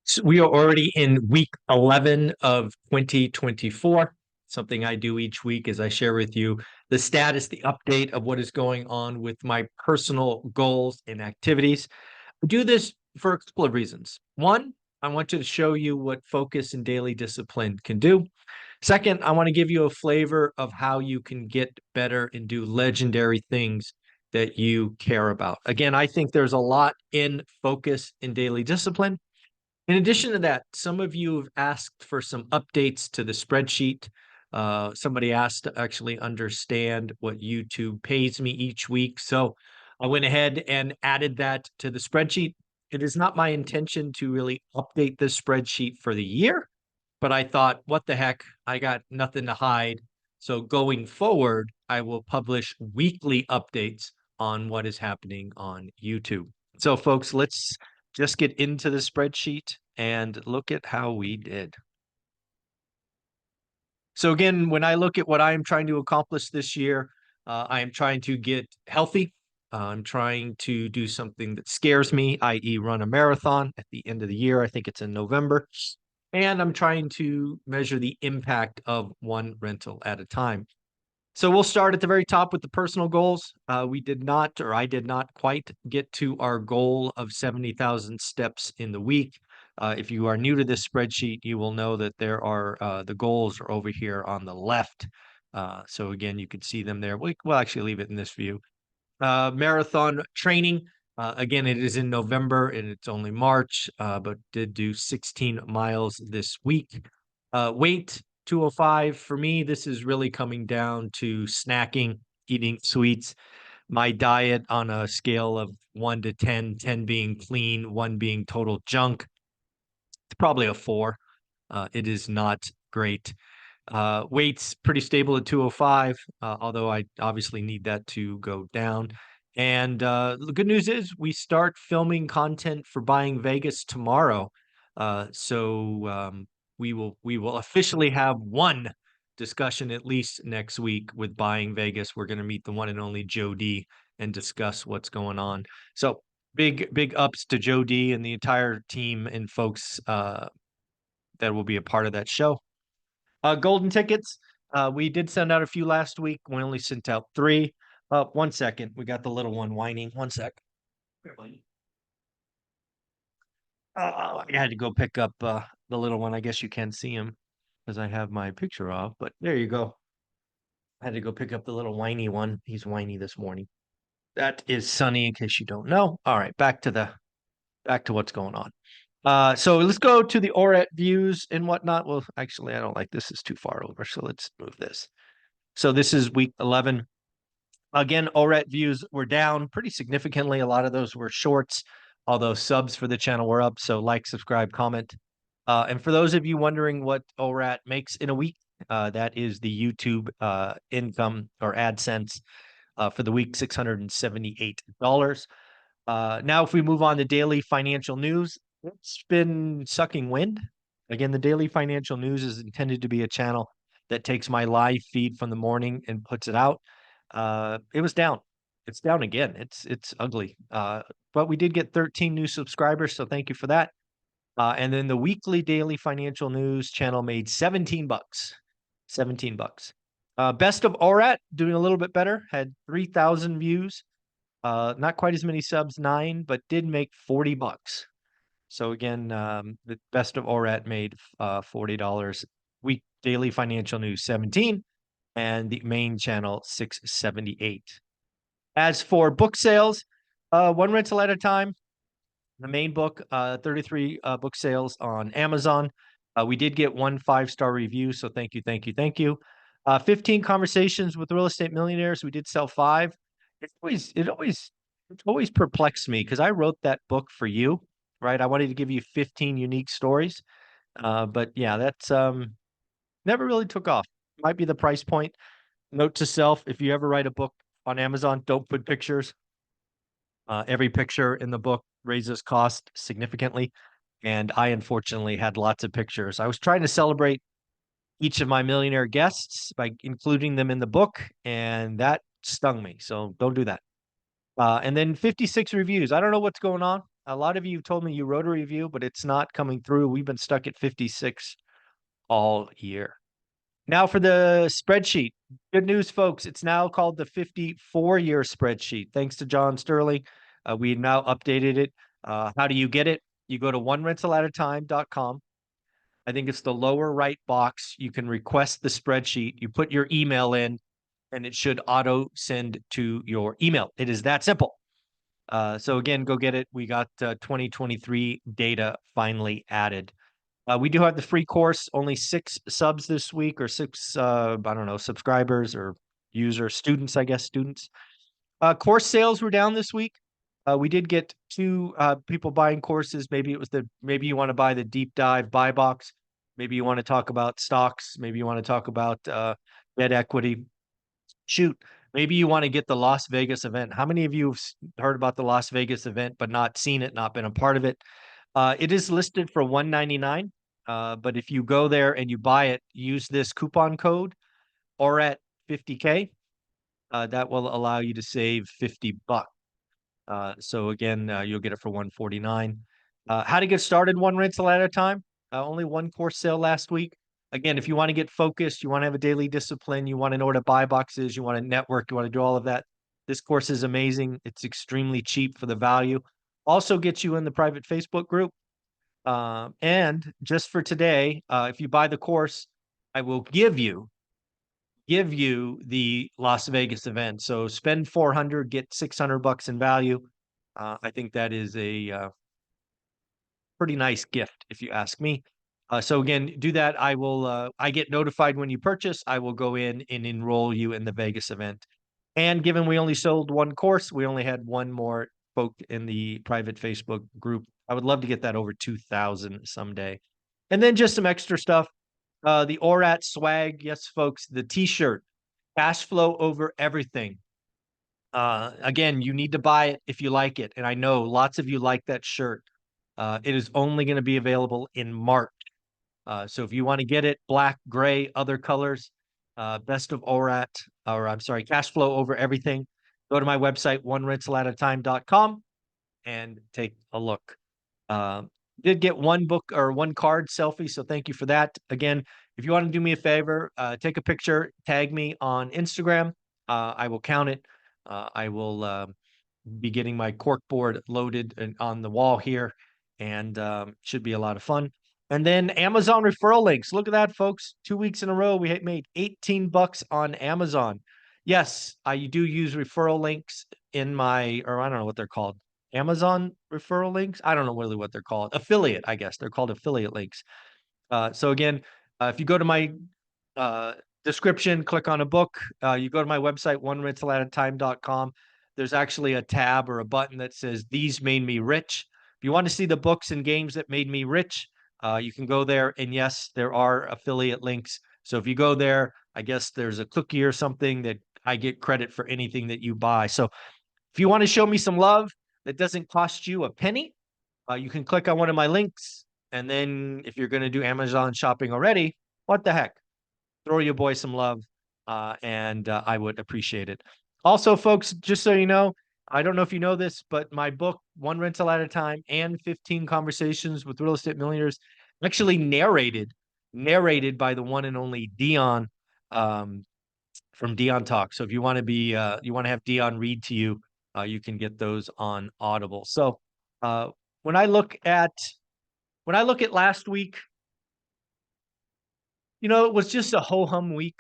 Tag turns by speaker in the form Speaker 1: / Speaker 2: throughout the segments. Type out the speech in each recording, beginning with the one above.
Speaker 1: So we are already in week 11 of 2024. Something I do each week is I share with you the status, the update of what is going on with my personal goals and activities. I do this for a couple of reasons. One, I want to show you what focus and daily discipline can do. Second, I want to give you a flavor of how you can get better and do legendary things that you care about. Again, I think there's a lot in focus and daily discipline. In addition to that, some of you have asked for some updates to the spreadsheet. Somebody asked to actually understand what YouTube pays me each week. So I went ahead and added that to the spreadsheet. It is not my intention to really update this spreadsheet for the year, but I thought, what the heck? I got nothing to hide. So going forward, I will publish weekly updates on what is happening on YouTube. So folks, let's just get into the spreadsheet and look at how we did. So again, when I look at what I am trying to accomplish this year, I am trying to get healthy. I'm trying to do something that scares me, i.e. run a marathon at the end of the year. I think it's in November. And I'm trying to measure the impact of one rental at a time. So we'll start at the very top with the personal goals. We did not, or I did not quite get to our goal of 70,000 steps in the week. If you are new to this spreadsheet, you will know that there are the goals are over here on the left. So again, you can see them there. We'll actually leave it in this view. Marathon training. Again, it is in November and it's only March, but did do 16 miles this week. Weight 205. For me, this is really coming down to snacking, eating sweets. My diet on a scale of 1 to 10, 10 being clean, 1 being total junk. It's probably a 4. It is not great. Weight's pretty stable at 205, although I obviously need that to go down. And the good news is we start filming content for Buying Vegas tomorrow. We will officially have one discussion at least next week with Buying Vegas. We're going to meet the one and only Joe D and discuss what's going on. So big ups to Joe D and the entire team and folks that will be a part of that show. Golden tickets. We did send out a few last week. We only sent out 3. 1 second. We got the little one whining. 1 sec. I had to go pick up the little one. I guess you can't see him because I have my picture off, but there you go. I had to go pick up the little whiny one. He's whiny this morning. That is Sunny, in case you don't know. All right, back to what's going on. So let's go to the ORAT views and whatnot. Well, actually, I don't like this. Is too far over. So let's move this. So this is week 11. Again, ORAT views were down pretty significantly. A lot of those were shorts, although subs for the channel were up. So like, subscribe, comment. And for those of you wondering what ORAT makes in a week, that is the YouTube income or AdSense for the week, $678. Now, if we move on to daily financial news, it's been sucking wind. Again, the daily financial news is intended to be a channel that takes my live feed from the morning and puts it out. It was down. It's down again. It's ugly. But we did get 13 new subscribers, so thank you for that. And then the weekly daily financial news channel made $17. $17. Best of ORAT doing a little bit better, had 3,000 views. Not quite as many subs, 9, but did make $40. So again, the best of ORAT made $40. Week daily financial news 17, and the main channel 678. As for book sales, 1 rental at a time. The main book, 33 book sales on Amazon. We did get 1 5-star review, so thank you, thank you, thank you. 15 conversations with real estate millionaires. We did sell 5. It always perplexed me because I wrote that book for you, right? I wanted to give you 15 unique stories. But yeah, that's never really took off. Might be the price point. Note to self, if you ever write a book on Amazon, don't put pictures. Every picture in the book raises cost significantly. And I unfortunately had lots of pictures. I was trying to celebrate each of my millionaire guests by including them in the book, and that stung me. So don't do that. And then 56 reviews. I don't know what's going on. A lot of you told me you wrote a review, but it's not coming through. We've been stuck at 56 all year. Now for the spreadsheet. Good news, folks. It's now called the 54-year spreadsheet. Thanks to John Sterling. We now updated it. How do you get it? You go to onerentalatatime.com. I think it's the lower right box. You can request the spreadsheet. You put your email in, and it should auto send to your email. It is that simple. So again, go get it. We got 2023 data finally added. We do have the free course, only 6 subs this week, or 6, I don't know, subscribers or students, I guess, students. Course sales were down this week. We did get 2 people buying courses. Maybe you want to buy the deep dive buy box. Maybe you want to talk about stocks. Maybe you want to talk about debt equity. Shoot, maybe you want to get the Las Vegas event. How many of you have heard about the Las Vegas event, but not seen it, not been a part of it? It is listed for $199. But if you go there and you buy it, use this coupon code or at 50K, that will allow you to save $50. So again, you'll get it for $149. How to get started one rental at a time. Only 1 course sale last week. Again, if you want to get focused, you want to have a daily discipline, you want to know what a buy box is, you want to network, you want to do all of that. This course is amazing. It's extremely cheap for the value. Also gets you in the private Facebook group. And just for today, if you buy the course, I will give you the Las Vegas event. So spend 400, get $600 in value. I think that is a pretty nice gift, if you ask me. So again, do that. I get notified when you purchase. I will go in and enroll you in the Vegas event. And given we only sold 1 course, we only had 1 more folk in the private Facebook group. I would love to get that over 2,000 someday. And then just some extra stuff. The ORAT swag. Yes, folks, the t-shirt, cash flow over everything. Again, you need to buy it if you like it. And I know lots of you like that shirt. It is only going to be available in March. So if you want to get it, black, gray, other colors, best of ORAT, or I'm sorry, cash flow over everything. Go to my website, onerentalatatime.com, and take a look. Did get 1 book or 1 card selfie, so thank you for that. Again, if you want to do me a favor, take a picture, tag me on Instagram. I will count it. I will be getting my cork board loaded on the wall here, and should be a lot of fun. And then Amazon referral links. Look at that, folks. 2 weeks in a row, we made $18 on Amazon. Yes, I do use referral links in my, or I don't know what they're called. Amazon referral links? I don't know really what they're called. Affiliate, I guess. They're called affiliate links. So again, if you go to my description, click on a book, you go to my website, onerentalatatime.com. There's actually a tab or a button that says, "These made me rich." If you want to see the books and games that made me rich, you can go there. And yes, there are affiliate links. So if you go there, I guess there's a cookie or something that I get credit for anything that you buy. So if you want to show me some love that doesn't cost you a penny, you can click on one of my links. And then if you're going to do Amazon shopping already, what the heck? Throw your boy some love, and I would appreciate it. Also, folks, just so you know, I don't know if you know this, but my book, One Rental at a Time, and 15 Conversations with Real Estate Millionaires, actually narrated by the one and only Dion, from Dion Talk. So if you want to be, you want to have Dion read to you, you can get those on Audible. So when I look at last week, it was just a ho-hum week.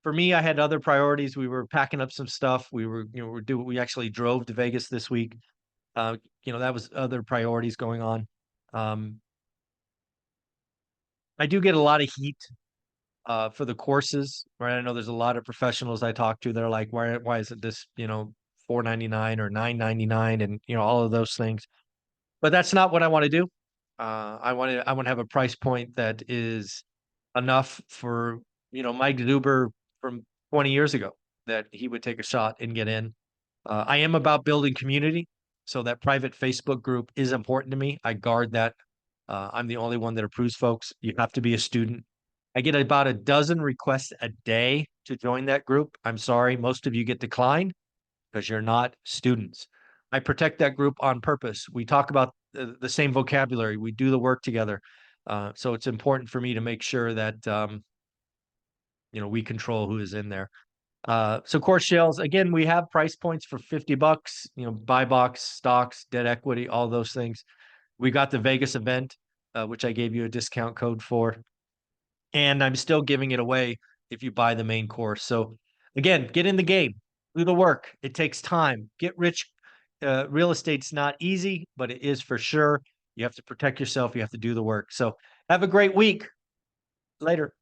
Speaker 1: For me, I had other priorities. We were packing up some stuff. We actually drove to Vegas this week. That was other priorities going on. I do get a lot of heat for the courses, right? I know there's a lot of professionals I talk to that are like, why is it this, $499 or $999 and all of those things. But that's not what I want to do. I want to have a price point that is enough for, Mike Duber from 20 years ago, that he would take a shot and get in. I am about building community. So that private Facebook group is important to me. I guard that. I'm the only one that approves folks. You have to be a student. I get about a dozen requests a day to join that group. I'm sorry, most of you get declined because you're not students. I protect that group on purpose. We talk about the same vocabulary. We do the work together. So it's important for me to make sure that, we control who is in there. So course shells, again, we have price points for $50, buy box, stocks, debt equity, all those things. We got the Vegas event, which I gave you a discount code for, and I'm still giving it away if you buy the main course. So again, get in the game, do the work. It takes time. Get rich. Real estate's not easy, but it is for sure. You have to protect yourself. You have to do the work. So have a great week. Later.